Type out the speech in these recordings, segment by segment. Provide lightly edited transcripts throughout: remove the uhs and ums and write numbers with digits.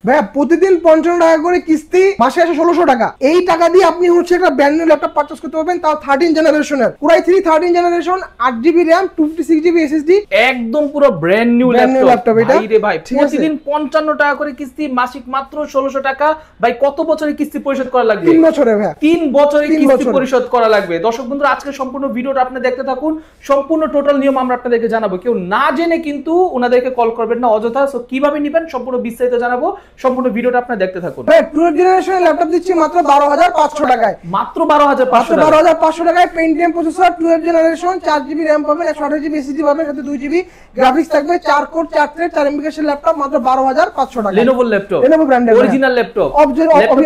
ভাইয়া প্রতিদিন 55 টাকা করে কিস্তি, মাসে আসে 1600 টাকা। এই টাকা দিয়ে আপনি হচ্ছে একটা ব্র্যান্ড নিউ ল্যাপটপ পারচেজ করতে পারবেন, তাও 13 জেনারেশনের Core i3 13 generation 8GB RAM 256GB SSD, একদম পুরো ব্র্যান্ড নিউ ল্যাপটপ এটা। ভাই রে ভাই, প্রতিদিন 55 টাকা করে কিস্তি, মাসিক মাত্র 1600 টাকা। ভাই কত বছরের কিস্তি পরিশোধ করা লাগবে? 3 বছরে ভাইয়া, 3 বছরের কিস্তি পরিশোধ করা লাগবে। দর্শক বন্ধুরা, আজকে সম্পূর্ণ ভিডিওটা আপনি দেখতে থাকুন। সম্পূর্ণ টোটাল নিয়ম আমরা আপনাদেরকে জানাবো। কেউ না জেনে কিন্তু ওনাদেরকে কল করবেন না অযথা। সো কিভাবে নেবেন সম্পূর্ণ বিস্তারিত জানাবো। সম্পূর্ণ ভিডিওটা আপনি দেখতে থাকুন। ভাই 12 জেনারেশনের ল্যাপটপ দিচ্ছি মাত্র 12500 টাকায়। মাত্র 12500 টাকায় Pentium processor 12 generation 4GB RAM পাবেন, 128GB SSD পাবেন, সাথে 2GB গ্রাফিক্স থাকবে, 4 কোর 4 থ্রেড 4 MB ক্যাশের ল্যাপটপ মাত্র 12500 টাকা। Lenovo ল্যাপটপ, Lenovo ব্র্যান্ডের অরিজিনাল ল্যাপটপ,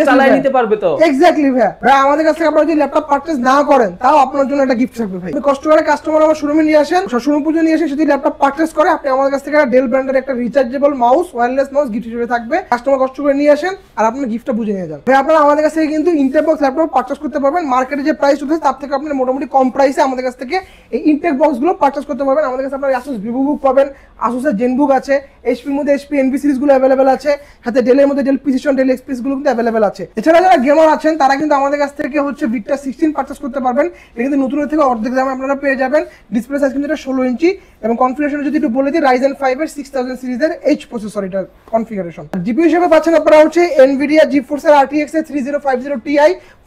চালিয়ে নিতে পারবে তো? এক্স্যাক্টলি ভাই। ভাই আমাদের কাছ থেকে আপনারা যদি ল্যাপটপ পারচেজ না করেন তাও আপনার জন্য একটা গিফট থাকবে ভাই। কষ্ট করে কাস্টমার আমার শোরুমে নিয়ে আসেন, শোরুম পুজো নিয়ে এসে যদি ল্যাপটপ পারচেজ করে আপনি আমাদের কাছ থেকে একটা ডেল ব্র্যান্ডের একটা rechargeable mouse, wireless mouse gift হিসেবে থাকবে। কাস্টমার কষ্ট করে নিয়ে আসেন আর আপনার গিফটটা বুঝে নিয়ে যান ভাই। আপনারা আমাদের কাছ থেকে কিন্তু ইনটেক বক্স ল্যাপটপ পারচেজ করতে পারবেন। মার্কেটে যে প্রাইস চলছে তার থেকে আপনারা মোটামুটি কম প্রাইসে আমাদের কাছ থেকে এই ইনটেক বক্স গুলো পারচেজ করতে পারবেন। আমাদের কাছে আপনারা Asus VivoBook পাবেন, Asus এর ZenBook আছে, HP এর মধ্যে HP NV সিরিজ গুলো अवेलेबल আছে, সাথে ডেলের মধ্যে ডেল প্রিসিশন, ডেল এক্সপ্রেস গুলো কিন্তু अवेलेबल আছে। এছাড়া যারা গেমার আছেন তারা কিন্তু আমাদের কাছ থেকে হচ্ছে Victor 16 পারচেজ করতে পারবেন। এটা কিন্তু নতুনের থেকে অর্ধেক দামে আপনারা পেয়ে যাবেন। ডিসপ্লে সাইজ কিন্তু এটা 16 ইঞ্চি এবং কনফিগারেশন যদি একটু বলে দিই, Ryzen 5 এর 6000 সিরিজের H প্রসেসর এটা কনফিগারেশন। জিপিইউ হিসেবে পাচ্ছেন আপনারা হচ্ছে Nvidia GeForce এর RTX এর 3050 Ti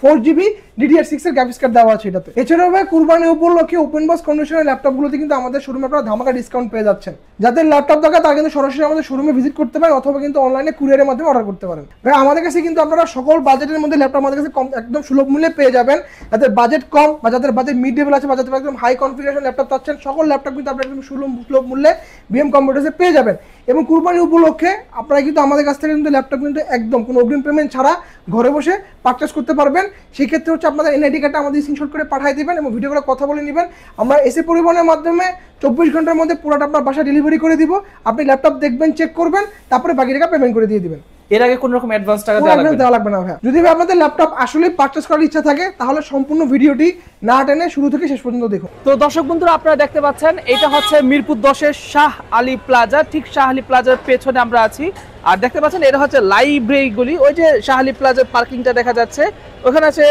4GB DDR6 এর গ্রাফিক্স কার্ড দেওয়া আছে এটাতে। এছাড়াও ভাই কুরবানি উপলক্ষে ওপেন বক্স কন্ডিশনের ল্যাপটপগুলোতে কিন্তু আমাদের শোরুমে আপনারা ধামাকা ডিসকাউন্ট পেয়ে যাচ্ছেন। যাদের ল্যাপটপ দরকার তারা কিন্তু সরাসরি আমাদের শোরুমে ভিজিট করতে পারেন অথবা কিন্তু অনলাইনে কুরিয়ারের মাধ্যমে অর্ডার করতে পারেন। ভাই আমাদের কাছে কিন্তু আপনারা সকল বাজেটের মধ্যে ল্যাপটপ আমাদের কাছে একদম সুলভ মূল্যে পেয়ে যাবেন। যাদের বাজেট কম বা যাদের বাজেট মিড লেভেল আছে বা যাদের একদম হাই কনফিগারেশন ল্যাপটপ চাচ্ছেন, সকল ল্যাপটপ কিন্তু আপনারা একদম সুলভ মূল্যে বিএম কম্পিউটার্সে পেয়ে যাবেন। এবং কুরবানি উপলক্ষে আপনারা কিন্তু আমাদের কাছ থেকে কিন্তু ল্যাপটপ কিন্তু একদম কোনো অগ্রিম পেমেন্ট ছাড়া ঘরে বসে পারচেজ করতে পারবেন। সেই ক্ষেত্রে হচ্ছে আপনাদের এনআইডি কার্ডটা আমাদের স্ক্রিনশট করে পাঠিয়ে দিবেন এবং ভিডিও করে কথা বলে নেবেন। আমরা এসে পরিবহনের মাধ্যমে 24 ঘন্টার মধ্যে পুরোটা আপনার বাসা ডেলিভারি করে দিব। আপনি ল্যাপটপ দেখবেন, চেক করবেন, তারপরে বাকি টাকা পেমেন্ট করে দিয়ে দিবেন। এর আগে কোনো রকম অ্যাডভান্স টাকা দেওয়া লাগবে না ভাই। যদি আপনাদের ল্যাপটপ আসলে পারচেজ করার ইচ্ছা থাকে তাহলে সম্পূর্ণ ভিডিওটি না টেনে শুরু থেকে শেষ পর্যন্ত দেখুন। তো দর্শক বন্ধুরা, আপনারা দেখতে পাচ্ছেন এটা হচ্ছে মিরপুর 10-এর শাহ আলী প্লাজা। ঠিক শাহ আলী প্লাজার পেছনে আমরা আছি। আর দেখতে পাচ্ছেন এটা হচ্ছে লাইব্রেরি গলি। ওই যে শাহ আলী প্লাজার পার্কিংটা দেখা যাচ্ছে, ওখানে আছে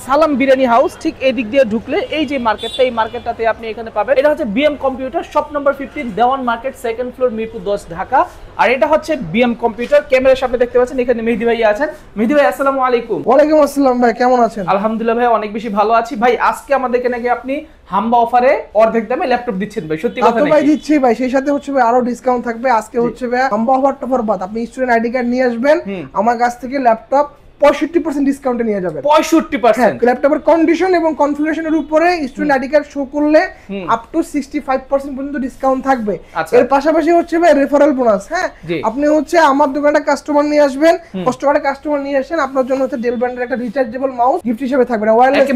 সালাম বিরিয়ানি হাউস। ঠিক এই দিক দিয়ে ঢুকলে এই যে মার্কেটটা, এই মার্কেটটাতে আপনি এখানে পাবেন। এটা হচ্ছে BM computer, shop number 15, Dewan market, second floor, Mirpur 10, Dhaka. আর এটা হচ্ছে বিএম কম্পিউটার। ক্যামেরার সামনে দেখতে পাচ্ছেন এখানে মেহেদী ভাই আছেন। মেহেদী ভাই, আসসালামু আলাইকুম। ওয়ালাইকুম আসসালাম ভাই, কেমন আছেন? আলহামদুলিল্লাহ ভাই, অনেক বেশি ভালো আছি। ভাই আজকে আমাদেরকে নাকি আপনি হাম্বা অফারে অর্ধেক দামে ল্যাপটপ দিচ্ছেন ভাই, সত্যি কথা নাকি? ভাই দিচ্ছি ভাই, সেই সাথে হচ্ছে ভাই আরো ডিসকাউন্ট থাকবে। আজকে হচ্ছে ভাই হাম্বা অফার বাদ আপনি স্টুডেন্ট আইডি কার্ড নিয়ে আসবেন, আমার কাছ থেকে ল্যাপটপ 65% ডিসকাউন্টে নিয়ে যাবেন। 65%? ল্যাপটপের কন্ডিশন এবং কনফিগারেশনের উপরে স্টুডেন্ট আইডি কার্ড শো করলে আপ টু 65% পর্যন্ত ডিসকাউন্ট থাকবে। এর পাশাপাশি হচ্ছে ভাই রেফারেল বোনাস। হ্যাঁ, আপনি হচ্ছে আমার দোকানে কাস্টমার নিয়ে আসবেন, কাস্টমার নিয়ে আসেন, আপনার জন্য হচ্ছে ডেল ব্র্যান্ডের একটা রিচার্জেবল মাউস গিফট হিসেবে থাকবে, ওয়্যারলেস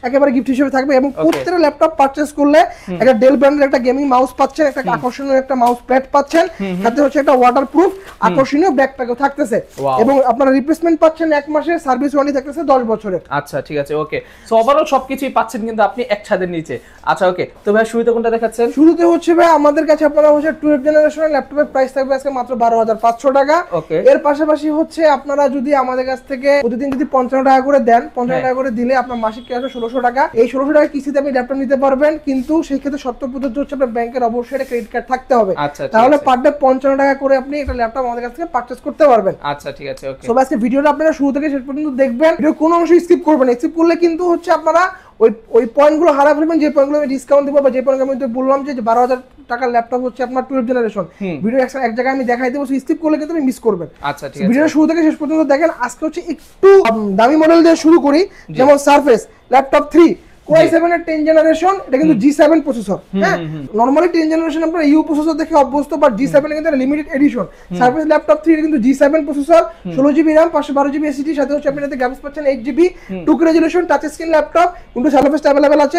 একেবারে গিফট হিসেবে থাকবে। এবং প্রত্যেকটা ল্যাপটপ পারচেজ করলে একটা ডেল ব্র্যান্ডের একটা গেমিং মাউস পাচ্ছেন, একটা আকর্ষণীয় একটা মাউস প্যাড পাচ্ছেন, সাথে হচ্ছে একটা ওয়াটারপ্রুফ আকর্ষণীয় ব্যাকপ্যাকও থাকতেছে এবং আপনারা রিপ্লেসমেন্ট পাচ্ছেন 1 মাসের, সার্ভিস ওয়ারেন্টি থাকতেছে 10 বছরের। আচ্ছা ঠিক আছে, ওকে। সো ওভারঅল সবকিছুই পাচ্ছেন কিন্তু আপনি এক ছাদের নিচে। আচ্ছা ওকে, তো ভাই শুরুতে কোনটা দেখাচ্ছেন? শুরুতে হচ্ছে ভাই আমাদের কাছে আপনারা হচ্ছে 12 জেনারেশনের ল্যাপটপের প্রাইস থাকবে আজকে মাত্র 12500 টাকা। এর পাশাপাশি হচ্ছে আপনারা যদি আমাদের কাছ থেকে প্রতিদিন যদি 55 টাকা করে দেন, 50 টাকা করে দিলে আপনার মাসিক কি আসবে 1600 টাকা। এই 1600 টাকা কিস্তিতে আপনি ল্যাপটপ নিতে পারবেন, কিন্তু সেই ক্ষেত্রে শর্ত প্রযোজ্য হচ্ছে আপনার ব্যাংকের অবশ্যই একটা ক্রেডিট কার্ড থাকতে হবে। তাহলে পার ডে 55 টাকা করে আপনি একটা ল্যাপটপ আমাদের কাছ থেকে পারচেজ করতে পারবেন। আচ্ছা ঠিক আছে, ওকে। সো আজকে ভিডিওটা আপনারা শুরু থেকে শেষ পর্যন্ত দেখবেন, ভিডিও কোনো অংশ স্কিপ করবেন না। স্কিপ করলে কিন্তু হচ্ছে আপনারা ওই পয়েন্টগুলো হারা ফেলবেন, যে পয়েন্টগুলো আমি ডিসকাউন্ট দেবো বা যে পয়েন্ট আমি বললাম যে 12000 টাকার ল্যাপটপ হচ্ছে আপনার 12 জেনারেশন। ভিডিও এক জায়গায় আমি দেখাই দেবো, স্কিপ করলে কিন্তু আপনি মিস করবেন। আচ্ছা ঠিক আছে, ভিডিওটা শুরু থেকে শেষ পর্যন্ত দেখেন। আজকে হচ্ছে একটু দামি মডেল দিয়ে শুরু করি, যেমন সারফেস ল্যাপটপ 3 Core i7 এর 10 জেনারেশন। এটা কিন্তু G7 প্রসেসর। হ্যাঁ, নরমালি 10 জেনারেশন আপনারা ইউ প্রসেসর দেখে অভ্যস্ত, বাট G7 এর কিন্তু লিমিটেড এডিশন। সারফেস ল্যাপটপ 3 এটা কিন্তু G7 processor, 16GB RAM 512GB SSD, সাথে হচ্ছে আপনি এতে গ্রাফিক্স পাচ্ছেন 8GB, 2K resolution, touch screen laptop, কিন্তু সারফেস अवेलेबल আছে।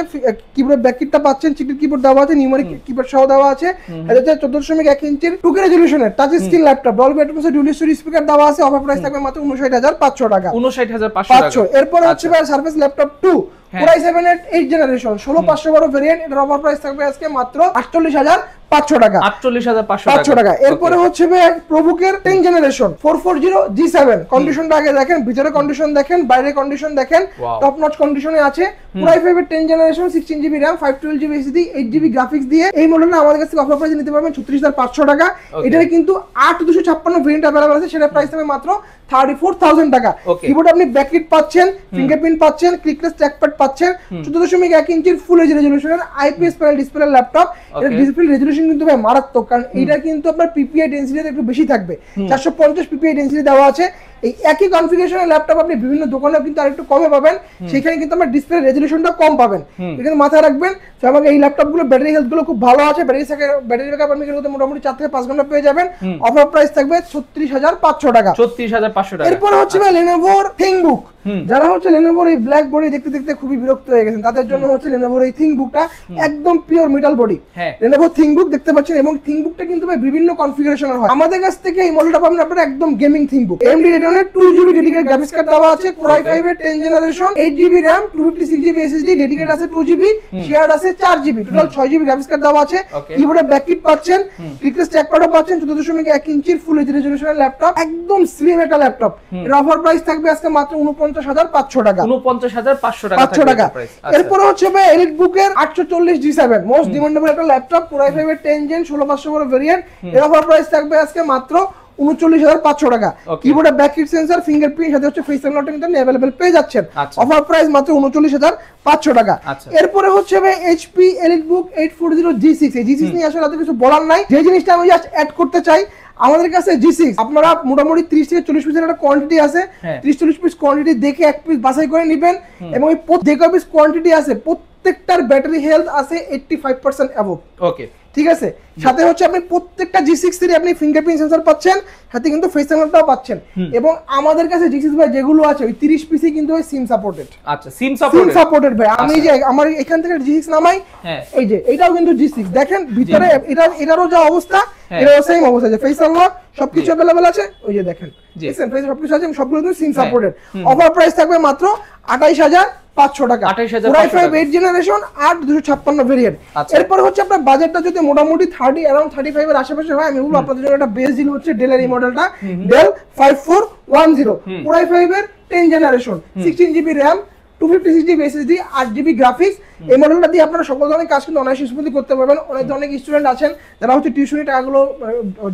কিবোর্ড ব্যাককিটটা পাচ্ছেন, চিকলিক কিবোর্ড দেওয়া আছে, নিউমেরিক কিবোর্ড সহ দেওয়া আছে। এটা হচ্ছে 14.1 ইঞ্চির 2K রেজোলিউশনের touch screen laptop, Dolby Atmos dual stereo speaker স্পিকার দেওয়া আছে। অফার প্রাইস থাকবে মাত্র 59500 টাকা। 59500 টাকা। এরপর হচ্ছে ভাই সারফেস ল্যাপটপ 2 Core i7 এর 8 জেনারেশন 16512 ভেরিয়েন্ট। এটার অফার প্রাইস থাকবে আজকে মাত্র 48500 500 টাকা, 48,500 টাকা। এরপরে হচ্ছে প্রবুকের 10 জেনারেশন 440 G7 কন্ডিশনটা আগে দেখেন, ভিতরে কন্ডিশন দেখেন, বাইরে কন্ডিশন দেখেন, টপ নচ কন্ডিশনে আছে। Core i5 এর 10 generation 16GB RAM 512GB SSD 8GB graphics দিয়ে এই মডেলটা আমাদের কাছ থেকে অফার প্রাইসে নিতে পারবেন 36500 টাকা। এটারে কিন্তু 8256 ভেরিয়েন্ট अवेलेबल আছে, সেটা প্রাইস হবে মাত্র 34,000 টাকা। কিবোর্ডে আপনি ব্যাকলিট পাচ্ছেন, ফিঙ্গারপ্রিন্ট পাচ্ছেন, ক্লিকলেস ট্র্যাকপ্যাড পাচ্ছেন, 14.1 ইঞ্চির ফুল এইচডি রেজোলিউশনের আইপিএস প্যানেল ডিসপ্লে ল্যাপটপ। এর ডিসপ্লে রেজোলিউশন কিন্তু ভাই মারাত্মক, কারণ এটা কিন্তু আপনার পিপিআই ডেনসিটি একটু বেশি থাকবে, 450 পিপিআই ডেনসিটি দেওয়া আছে। এই একই কনফিগারেশনের ল্যাপটপ আপনি বিভিন্ন দোকানে কিন্তু আরেকটু কমে পাবেন, সেখানে কিন্তু আপনার ডিসপ্লে রেজোলিউশনটা কম পাবেন, এটা মাথায় রাখবেন। তো আমাকে এই ল্যাপটপগুলো ব্যাটারি হেলথ গুলো খুব ভালো আছে, ব্যাটারি ব্যাকআপ আপনি কিন্তু মোটামুটি 4 থেকে 5 ঘন্টা পেয়ে যাবেন। অফার প্রাইস থাকবে 36,500 টাকা। 36,500 টাকা। এরপর হচ্ছে Lenovoর ThinkBook, যারা হচ্ছে Lenovoর এই ব্ল্যাক বডি দেখতে দেখতে খুবই বিরক্ত হয়ে গেছেন, তাদের জন্য হচ্ছে Lenovoর এই ThinkBookটা একদম pure metal body. Lenovo ThinkBook দেখতে পাচ্ছেন, এবং ThinkBookটা কিন্তু ভাই বিভিন্ন কনফিগারেশনের হয়। আমাদের কাছ থেকে এই মডেলটা পাবেন আপনারা একদম gaming ThinkBook। AMD Radeon 2GB dedicated graphics card দেওয়া আছে, Core i5 এর 10 generation 8GB RAM 256GB SSD, dedicated আছে 2GB, শেয়ার্ড আছে 4GB, total 6GB graphics card দেওয়া আছে। কিবোর্ডে ব্যাকলিট পাচ্ছেন, ক্লিকলেস ট্র্যাকপ্যাডও পাচ্ছেন, 14.1 ইঞ্চির ফুল এইচডি রেজোলিউশনের ল্যাপটপ, একদম স্লিম একটা ল্যাপটপ। এর অফার প্রাইস থাকবে আজকে মাত্র 49,500 টাকা। 49,500 টাকা। এরপর হচ্ছে এলিটবুকের 840 G7 মোস্ট ডিমান্ডেবল একটা ল্যাপটপ, Core i5 এর 10 জেন 16500 ভেরিয়েন্ট। এর অফার প্রাইস থাকবে আজকে মাত্র 39,500 টাকা। কিবোর্ডে ব্যাকলিট সেন্সর, ফিঙ্গারপ্রিন্ট সাথে হচ্ছে ফেস আনলক কিন্তু अवेलेबल পেয়ে যাচ্ছেন। অফার প্রাইস মাত্র 39,500 টাকা। এরপর হচ্ছে HP এলিটবুক 840 G6। এই G6 নিয়ে আসলে এত কিছু বলার নাই, যে জিনিসটা আমি জাস্ট অ্যাড করতে চাই, আমাদের কাছে G6 আপনারা মোটামুটি 30 থেকে 40 পিসের একটা কোয়ান্টিটি আছে, 30-40 পিস কোয়ান্টিটি দেখে এক পিস বাছাই করে নেবেন, এবং এই প্রত্যেক পিস কোয়ান্টিটি আছে প্রত্যেকটার ব্যাটারি হেলথ আছে 85% অ্যাবভ। ওকে, ঠিক আছে। সাথে হচ্ছে আপনি প্রত্যেকটা G6 এর আপনি ফিঙ্গারপ্রিন্ট সেন্সর পাচ্ছেন, সাথে কিন্তু ফেস আনলকটাও পাচ্ছেন, এবং আমাদের কাছে G6 ভাই যেগুলো আছে ওই 30 পিসই কিন্তু ভাই সিম সাপোর্টেড। আচ্ছা, সিম সাপোর্টেড ভাই। আমি যে আমার এখান থেকে G6 নামাই, এই যে এটাও কিন্তু G6, দেখেন ভিতরে এটারও যা অবস্থা, এটাও সেম অবস্থা, যে ফেস আনলক সবকিছু अवेलेबल আছে, ওই যে দেখেন দেখেন ফেস সবকিছু আছে, সবগুলো কিন্তু সিম সাপোর্টেড। অফার প্রাইস থাকবে মাত্র 28,500 টাকা। Core i5 8 generation 8256 variant. এরপর হচ্ছে আপনার বাজেটটা যদি মোটামুটি 30 अराउंड 35 এর আশেপাশে হয়, আমি বলবো আপনাদের জন্য একটা বেস্ট ডিল হচ্ছে ডেলের এই মডেলটা, ডেল 5410 Core i5 এর 10 generation 16GB RAM 256GB SSD 8GB graphics. এই মডেলটা দিয়ে আপনারা সকল ধরনের কাজ কিন্তু অনায়াসে স্মুথলি করতে পারবেন। অনেক ধরনের স্টুডেন্ট আছেন যারা হচ্ছে টিউশনি টাকাগুলো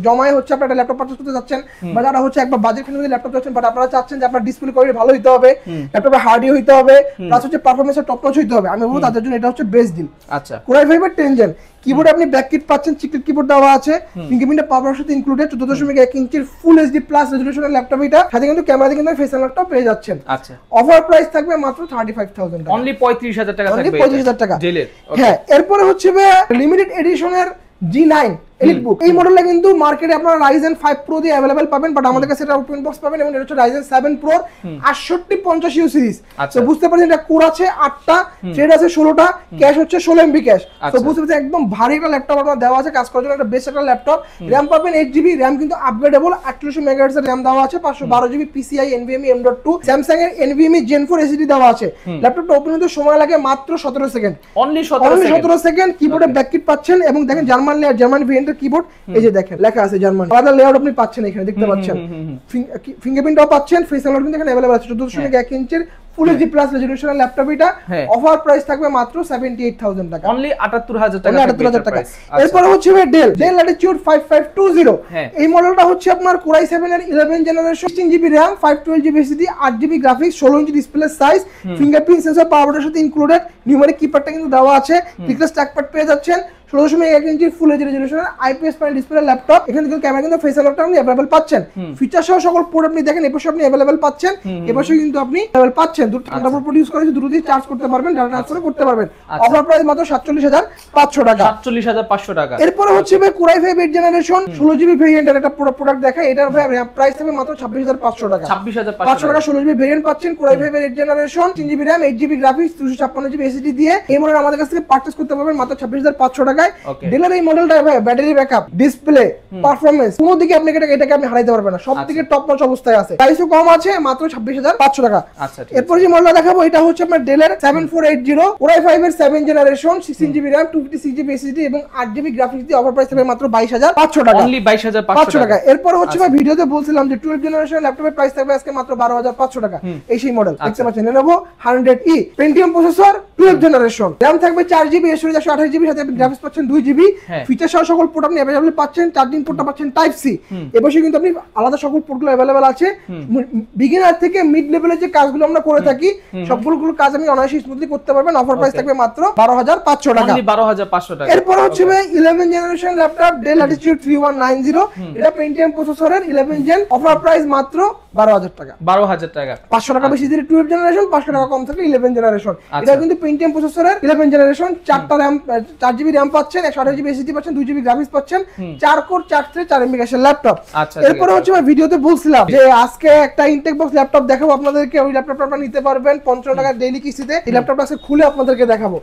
জমায় হচ্ছে আপনারা একটা ল্যাপটপ পারচেজ করতে যাচ্ছেন, বা যারা হচ্ছে একবার বাজেট ফ্রেন্ডলি ল্যাপটপ চাচ্ছেন, বাট আপনারা চাচ্ছেন যে আপনার ডিসপ্লে কোয়ালিটি ভালো হইতে হবে, ল্যাপটপে হার্ডই হইতে হবে, প্লাস হচ্ছে পারফরম্যান্সের টপ নচ হইতে হবে, আমি বলবো তাদের জন্য এটা হচ্ছে বেস্ট ডিল। আচ্ছা, Core i5 এর 10 জেন কিবোর্ডে আপনি ব্যাকলিট পাচ্ছেন, চিকলিট কিবোর্ড দেওয়া আছে, ফিঙ্গারপ্রিন্টের পাওয়ার সাথে ইনক্লুডেড, 14.1 ইঞ্চির ফুল এইচডি প্লাস রেজোলিউশনের ল্যাপটপ, এটা সাথে কিন্তু ক্যামেরাতে কিন্তু ফেস আনলকটা পেয়ে যাচ্ছেন। আচ্ছা, অফার প্রাইস থাকবে মাত্র 35,000 টাকা, অনলি 35,000 টাকা থাকবে, 35,000 টাকা জেলের। হ্যাঁ, এরপরে হচ্ছে লিমিটেড এডিশনের G9 এলিটবুক। এই মডেলটা কিন্তু মার্কেটে আপনারা Ryzen 5 Pro দিয়ে अवेलेबल পাবেন, বাট আমাদের কাছে এটা ওপেন বক্স পাবেন, এবং এটা হচ্ছে Ryzen 7 Pro 6850U সিরিজ। তো বুঝতে পারছেন এটা কোর আছে 8টা, থ্রেড আছে 16টা, ক্যাশ হচ্ছে 16 MB ক্যাশ। তো বুঝতে পারছেন একদম ভারী একটা ল্যাপটপ আপনারা দেওয়া আছে, কাজ করার জন্য একটা বেস্ট একটা ল্যাপটপ। র‍্যাম পাবেন 8GB, র‍্যাম কিন্তু আপগ্রেডেবল 4800 MHz এর র‍্যাম দেওয়া আছে, 512GB PCI NVMe M.2, Samsung এর NVMe Gen 4 SSD দেওয়া আছে। ল্যাপটপটা ওপেন হতে সময় লাগে মাত্র 17 সেকেন্ড, অনলি 17 সেকেন্ড। কিবোর্ডে ব্যাকলিট পাচ্ছেন, এবং দেখেন জার্মান লেয়ার, জার্মান ভেরিয়েন্টের কিবোর্ড, এই যে দেখেন লেখা আছে জার্মান, আলাদা লেআউট আপনি পাচ্ছেন এখানে দেখতে পাচ্ছেন, ফিঙ্গারপ্রিন্টও পাচ্ছেন, ফেস আনলক কিন্তু এখানে अवेलेबल আছে। 14.1 ইঞ্চির ফুল এইচডি প্লাস রেজোলিউশনের ল্যাপটপ, এটা অফার প্রাইস থাকবে মাত্র 78,000 টাকা, অনলি 78,000 টাকা, 78,000 টাকা। এরপর হচ্ছে ডেল ল্যাটিটিউড 5520। এই মডেলটা হচ্ছে আপনার Core i7 এর 11 generation 16GB RAM 512GB SSD 8GB graphics, 16 inch display size, fingerprint sensor পাওয়ার বাটনের সাথে ইনক্লুডেড, নিউমেরিক কিপ্যাডটা কিন্তু দেওয়া আছে, ক্লিকলেস ট্র্যাকপ্যাড পেয়ে যাচ্ছেন, 16.1 ইঞ্চির ফুল এইচডি রেজোলিউশনের আইপিএস প্যানেল ডিসপ্লে ল্যাপটপ। এখানে কিন্তু ক্যামেরা কিন্তু ফেস আনলকটা আপনি अवेलेबल পাচ্ছেন, ফিচার সহ সকল পোর্ট আপনি দেখেন, এপাশে আপনি अवेलेबल পাচ্ছেন, এপাশে কিন্তু আপনি अवेलेबल পাচ্ছেন। থান্ডারবোল্ট পোর্ট ইউজ করে দ্রুত চার্জ করতে পারবেন, ডাটা ট্রান্সফার করতে পারবেন। অফার প্রাইস মাত্র 47,500 টাকা, 47,500 টাকা। এরপর হচ্ছে Core i5 8 জেনারেশন 16GB ভেরিয়েন্টের একটা প্রোডাক্ট দেখাই, এটার প্রাইস হবে মাত্র 26,500 টাকা, 26,500 টাকা 16GB ভেরিয়েন্ট পাচ্ছেন। Core i5 এর 8 generation 3GB RAM 8GB graphics 256GB SSD দিয়ে এই মডেল আমাদের কাছ থেকে পারচেজ করতে পারবেন মাত্র 26,500 টাকা। টাকায়। ডেলের এই মডেলটা ভাই ব্যাটারি ব্যাকআপ, ডিসপ্লে, পারফরম্যান্স কোনো দিকে আপনি এটাকে আপনি হারাইতে পারবেন না, সব থেকে টপ নচ অবস্থায় আছে। প্রাইসও কম আছে, মাত্র 26,500 টাকা। আচ্ছা, এরপর যে মডেলটা দেখাবো এটা হচ্ছে আপনার ডেলের 7480 Core i5 এর 7th generation, 16GB RAM, 256GB SSD এবং 8GB গ্রাফিক্স দিয়ে অফার প্রাইস থাকবে মাত্র 22,500 টাকা, অনলি 22,500 টাকা। এরপর হচ্ছে ভাই ভিডিওতে বলছিলাম যে 12th জেনারেশন ল্যাপটপের প্রাইস থাকবে আজকে মাত্র 12,500 টাকা। এই সেই মডেল দেখতে পাচ্ছেন, Lenovo 100E Pentium processor 12th generation, RAM থাকবে 4GB, স্টোরেজ 128GB, সাথে আপনি গ্রাফিক্স পাচ্ছেন 2GB, ফিচার সহ সকল পোর্ট আপনি अवेलेबल পাচ্ছেন, চার্জিং পোর্টটা পাচ্ছেন টাইপ সি। এবছর কিন্তু আপনি আলাদা সকল পোর্টগুলো अवेलेबल আছে। বিগিনার থেকে মিড লেভেলের যে কাজগুলো আমরা করে থাকি সবগুলো কাজ আমি অনায়াসে স্মুথলি করতে পারবেন। অফার প্রাইস থাকবে মাত্র 12,500 টাকা, অনলি 12,500 টাকা। এরপর হচ্ছে ভাই 11th generation laptop Dell Latitude 3190, এটা Pentium প্রসেসরের 11 জেন, অফার প্রাইস মাত্র 12,000 টাকা, 12,000 টাকা, 500 টাকা বেশি দিয়ে 12th জেনারেশন, 500 টাকা কম থাকে 11th জেনারেশন। এটা কিন্তু Pentium প্রসেসরের 11th জেনারেশন, 4টা RAM, 4GB RAM পাচ্ছেন, 128GB SSD পাচ্ছেন, 2GB গ্রাফিক্স পাচ্ছেন, 4 কোর 4 থ্রেড 4 MB ক্যাশের ল্যাপটপ। এরপর হচ্ছে ভাই ভিডিওতে বলছিলাম যে আজকে একটা ইনটেক বক্স ল্যাপটপ দেখাবো আপনাদেরকে, ওই ল্যাপটপটা আপনারা নিতে পারবেন 55 টাকা ডেইলি কিস্তিতে। এই ল্যাপটপটা আজকে খুলে আপনাদেরকে দেখাবো।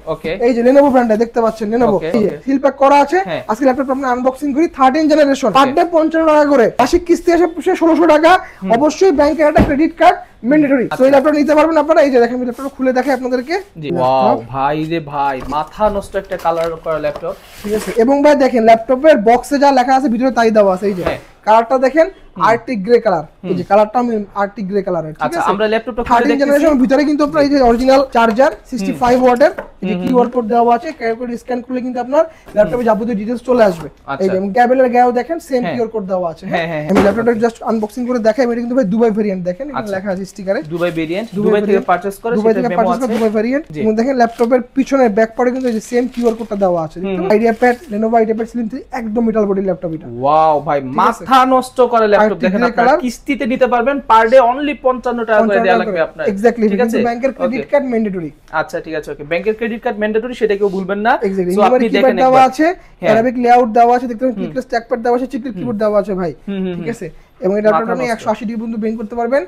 এই যে Lenovo ব্র্যান্ডে দেখতে পাচ্ছেন, Lenovo এই যে সিল প্যাক করা আছে। আজকে ল্যাপটপটা আমরা আনবক্সিং করি 13th জেনারেশন, পার ডে 55 টাকা করে, মাসিক কিস্তি আসে 1600 টাকা। অবশ্যই ব্যাংকের একটা ক্রেডিট কার্ড ম্যান্ডেটরি, তো এই ল্যাপটপ নিতে পারবেন আপনারা। এই যে দেখেন আমি ল্যাপটপটা খুলে দেখাই আপনাদেরকে। ওয়াও ভাই রে ভাই, মাথা নষ্ট একটা কালার করা ল্যাপটপ, ঠিক আছে। এবং ভাই দেখেন ল্যাপটপের বক্সে যা লেখা আছে ভিতরে তাই দেওয়া আছে। এই যে কালারটা দেখেন আর্টিক গ্রে কালার, এই যে কালারটা আমি আর্টিক গ্রে কালারের, ঠিক আছে। আচ্ছা আমরা ল্যাপটপটা খুলে 13th জেনারেশন, ভিতরে কিন্তু আপনার এই যে অরিজিনাল চার্জার 65 ওয়াটের, এই যে কিউআর কোড দেওয়া আছে, কিউআর কোড স্ক্যান করলে কিন্তু আপনার ল্যাপটপে যাবতীয় ডিটেইলস চলে আসবে। এই যে ক্যাবেলের গায়েও দেখেন সেম কিউআর কোড দেওয়া আছে। আমি ল্যাপটপটা জাস্ট আনবক্সিং করে দেখাই। এটা কিন্তু ভাই দুবাই ভেরিয়েন্ট, দেখেন এখানে লেখা আছে স্টিকারে দুবাই ভেরিয়েন্ট, দুবাই থেকে পারচেজ করে সেটা মেমো আছে দুবাই ভেরিয়েন্ট। এবং দেখেন ল্যাপটপের পিছনে ব্যাক পার্টে কিন্তু এই যে সেম কিউআর কোডটা দেওয়া আছে। Idea pad, Lenovo idea pad Slim 3, একদম মেটাল বডি ল্যাপটপ এটা। ওয়াও ভাই মাথা নষ্ট করে ল্যাপটপ, দেখেন আপনারা কিস্তিতে নিতে পারবেন, পার ডে অনলি 55 টাকা করে দেয়া লাগবে আপনার। এক্স্যাক্টলি, ঠিক আছে। ব্যাংকের ক্রেডিট কার্ড ম্যান্ডেটরি। আচ্ছা ঠিক আছে, ওকে, ব্যাংকের ক্রেডিট কার্ড ম্যান্ডেটরি, সেটা কেউ ভুলবেন না। সো আপনি দেখেন দেওয়া আছে, অ্যারাবিক লেআউট দেওয়া আছে, দেখতে পাচ্ছেন ক্লিকলেস ট্র্যাকপ্যাড দেওয়া আছে, চিকলিক কিবোর্ড দেওয়া আছে ভাই, ঠিক আছে। এবং এটা আপনি 180 ডিগ্রি পর্যন্ত ব্রেন করতে পারবেন।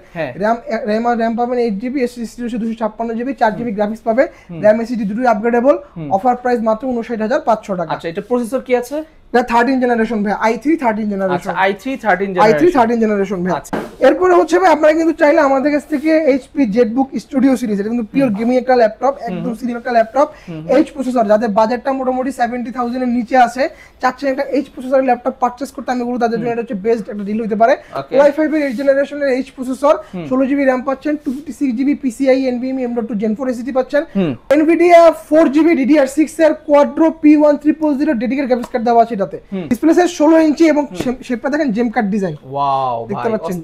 RAM পাবেন 8GB, SSD 256GB, 4GB graphics পাবে, RAM SSD দুটোই আপগ্রেডেবল। অফার প্রাইস মাত্র 59,500 টাকা। আচ্ছা এটা প্রসেসর কি আছে? এটা 13th জেনারেশন ভাই, i3 13th জেনারেশন। আচ্ছা i3 13th জেনারেশন ভাই। এরপরে হচ্ছে ভাই আপনারা কিন্তু চাইলে আমাদের কাছ থেকে HP ZBook স্টুডিও সিরিজ, এটা কিন্তু পিওর গেমিং একটা ল্যাপটপ, একদম সিরিয়াল একটা ল্যাপটপ, H প্রসেসর, যাদের বাজেটটা মোটামুটি 70,000 এর নিচে আছে, চাচ্ছেন একটা H প্রসেসরের ল্যাপটপ পারচেজ করতে, আমি বলবো তাদের জন্য এটা হচ্ছে বেস্ট একটা ডিল হতে পারে। Core i5 এর 8th জেনারেশনের H প্রসেসর, 16GB RAM পাচ্ছেন, 256GB PCIe NVMe M.2 Gen 4 SSD পাচ্ছেন, Nvidia 4GB DDR6 এর Quadro P1300 dedicated graphics card দেওয়া আছে এটাতে। ডিসপ্লে সাইজ 16 ইঞ্চি এবং শেপটা দেখেন জেম কাট ডিজাইন। ওয়াও দেখতে পাচ্ছেন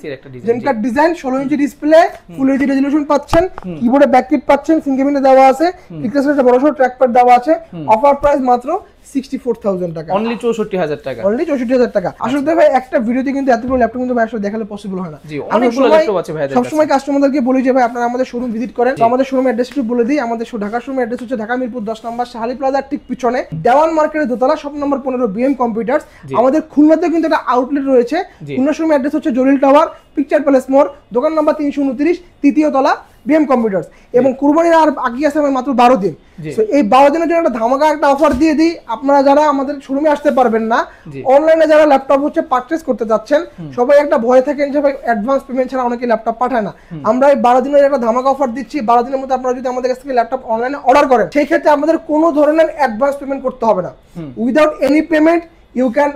জেম কাট design, 16 inch display, full HD resolution পাচ্ছেন, কিবোর্ডে ব্যাকলিট পাচ্ছেন, ফিঙ্গারপ্রিন্ট দেওয়া আছে, ক্লিকলেস একটা বড় সরো ট্র্যাকপ্যাড দেওয়া আছে। অফার প্রাইস মাত্র 64,000 টাকা, অনলি 64,000 টাকা, অনলি 64,000 টাকা। আসলে ভাই একটা ভিডিওতে কিন্তু এতগুলো ল্যাপটপ কিন্তু ভাই আসলে দেখালে পসিবল হয় না। জি অনেকগুলো ল্যাপটপ আছে ভাই। সব সময় কাস্টমারদেরকে বলি যে ভাই আপনারা আমাদের শোরুম ভিজিট করেন। তো আমাদের শোরুম অ্যাড্রেস একটু বলে দিই। আমাদের ঢাকা শোরুম অ্যাড্রেস হচ্ছে ঢাকা মিরপুর 10 নম্বর শাহালি প্লাজার ঠিক পিছনে, দেওয়ান মার্কেটের দোতলা, শপ নম্বর 15 BM কম্পিউটার্স। আমাদের খুলনাতে কিন্তু একটা আউটলেট রয়েছে। খুলনা শোরুম অ্যাড্রেস হচ্ছে জলিল টাওয়ার, পিকচার প্যালেস মোড়, দোকান নাম্বার 329, তৃতীয় তলা, BM কম্পিউটার্স। এবং কুরবানির আর বাকি আছে মাত্র 12 দিন। সো এই 12 দিনের জন্য একটা ধামাকা একটা অফার দিয়ে দিই। আপনারা যারা আমাদের শোরুমে আসতে পারবেন না, অনলাইনে যারা ল্যাপটপ হচ্ছে পারচেজ করতে যাচ্ছেন, সবাই একটা ভয় থাকেন যে ভাই অ্যাডভান্স পেমেন্ট ছাড়া অনেকে ল্যাপটপ পাঠায় না। আমরা এই 12 দিনের একটা ধামাকা অফার দিচ্ছি। 12 দিনের মধ্যে আপনারা যদি আমাদের কাছ থেকে ল্যাপটপ অনলাইনে অর্ডার করেন, সেই ক্ষেত্রে আমাদের কোনো ধরনের অ্যাডভান্স পেমেন্ট করতে হবে না। Without any payment you can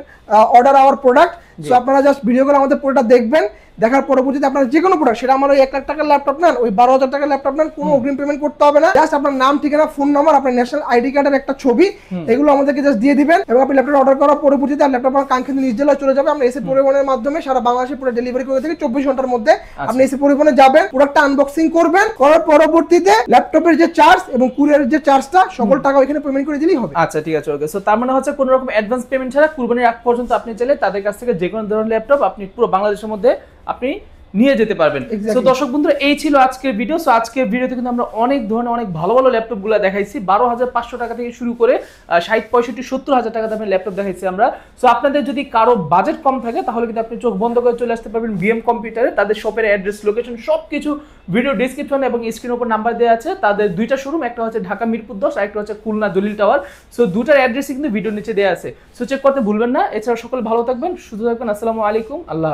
order our product. So আপনারা জাস্ট ভিডিও করে আমাদের প্রোডাক্ট দেখবেন, দেখার পরবর্তীতে আপনার যে কোনো প্রোডাক্ট, সেটা আমার ওই 1 লাখ টাকার ল্যাপটপ নেন, ওই 12,000 টাকার ল্যাপটপ নেন, কোনো অগ্রিম পেমেন্ট করতে হবে না। জাস্ট আপনার নাম, ঠিকানা, ফোন নাম্বার, আপনার ন্যাশনাল আইডি কার্ডের একটা ছবি, এগুলো আমাদেরকে জাস্ট দিয়ে দিবেন এবং আপনি ল্যাপটপ অর্ডার করার পরবর্তীতে ল্যাপটপ আপনার কাঙ্ক্ষিত নিজ জেলায় চলে যাবে। আমরা এসে পরিবহনের মাধ্যমে সারা বাংলাদেশে পুরো ডেলিভারি করে থাকি 24 ঘন্টার মধ্যে। আপনি এসে পরিবহনে যাবেন, প্রোডাক্টটা আনবক্সিং করবেন, করার পরবর্তীতে ল্যাপটপের যে চার্জ এবং কুরিয়ারের যে চার্জটা, সকল টাকা ওইখানে পেমেন্ট করে দিলেই হবে। আচ্ছা ঠিক আছে, ওকে। সো তার মানে হচ্ছে কোনো রকম অ্যাডভান্স পেমেন্ট ছাড়া কুরবানির আগ পর্যন্ত আপনি চাইলে তাদের কাছ থেকে যে কোনো ধরনের ল্যাপটপ আপনি পুরো বাংলাদেশের মধ্যে আপনি নিয়ে যেতে পারবেন। Exactly. সো দর্শক বন্ধুরা, এই ছিল আজকের ভিডিও। সো আজকের ভিডিওতে কিন্তু আমরা অনেক ধরনের অনেক ভালো ভালো ল্যাপটপগুলো দেখাইছি। 12,500 টাকা থেকে শুরু করে 60, 65, 70,000 টাকা দামের ল্যাপটপ দেখাইছি আমরা। সো আপনাদের যদি কারো বাজেট কম থাকে তাহলে কিন্তু আপনি চোখ বন্ধ করে চলে আসতে পারবেন বিএম কম্পিউটারে। তাদের শপের অ্যাড্রেস, লোকেশন সবকিছু ভিডিও ডেসক্রিপশনে এবং স্ক্রিনের উপর নাম্বার দেওয়া আছে। তাদের দুইটা শোরুম, একটা হচ্ছে ঢাকা মিরপুর 10 আর একটা হচ্ছে খুলনা দলিল টাওয়ার। সো দুটার অ্যাড্রেসই কিন্তু ভিডিওর নিচে দেওয়া আছে। সো চেক করতে ভুলবেন না। এছাড়া সকলে ভালো থাকবেন, সুস্থ থাকবেন। আসসালামু আলাইকুম, আল্লাহ হাফেজ।